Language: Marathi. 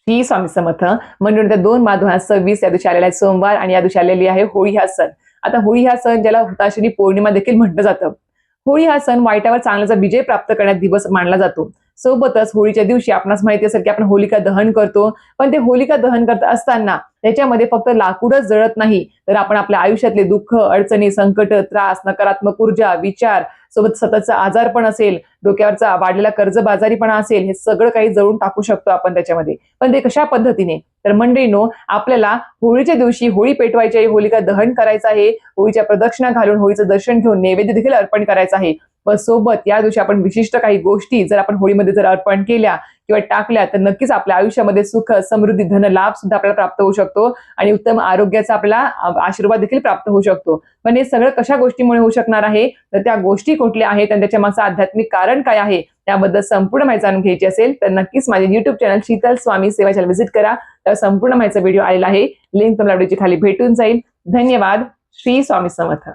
श्री स्वामी समर्थ. म्हणजे 2/5/2026 या दिवशी आलेला आहे सोमवार आणि या दिवशी आलेली आहे होळी हा सण. आता होळी हा सण ज्याला हुताशनी पौर्णिमा देखील म्हटलं जातं. होळी हा सण वाईटावर चांगल्याचा विजय प्राप्त करण्याचा दिवस मानला जातो. सोबतच होळीच्या दिवशी आपणास माहिती असेल की आपण होलिका दहन करतो. पण ते होलिका दहन करत असताना त्याच्यामध्ये फक्त लाकूडच जळत नाही, तर आपण आपल्या आयुष्यातले दुःख, अडचणी, संकट, त्रास, नकारात्मक ऊर्जा, विचार, सोबत सततचा आजारपण असेल, डोक्यावरचा वाढलेला कर्जबाजारीपणा असेल, हे सगळं काही जळून टाकू शकतो आपण त्याच्यामध्ये. पण ते कशा पद्धतीने? तर मंडळींनो, आपल्याला होळीच्या दिवशी होळी पेटवायची आहे, होलिका दहन करायचं आहे, होळीच्या प्रदक्षिणा घालून होळीचं दर्शन घेऊन नैवेद्य देखील अर्पण करायचं आहे. व सोबत या दिवशी आपण विशिष्ट काही गोष्टी जर आपण होळीमध्ये जर अर्पण केल्या किंवा टाकल्या तर नक्कीच आपल्या आयुष्यामध्ये सुख, समृद्धी, धन लाभ सुद्धा आपल्याला प्राप्त होऊ शकतो आणि उत्तम आरोग्याचा आपल्याला आशीर्वाद देखील प्राप्त होऊ शकतो. पण हे सगळं कशा गोष्टीमुळे होऊ शकणार आहे? तर त्या गोष्टी कुठल्या आहेत आणि त्याच्या मागचं आध्यात्मिक कारण काय आहे? त्याबद्दल संपूर्ण माहिती जाणून घ्यायची असेल तर नक्कीच माझे YouTube चॅनल शीतल स्वामी सेवा चॅनल व्हिजिट करा. तर संपूर्ण माहितीचा व्हिडिओ आलेला आहे. लिंक तुम्हाला व्हिडिओच्या खाली भेटून जाईल. धन्यवाद. श्री स्वामी समर्थ.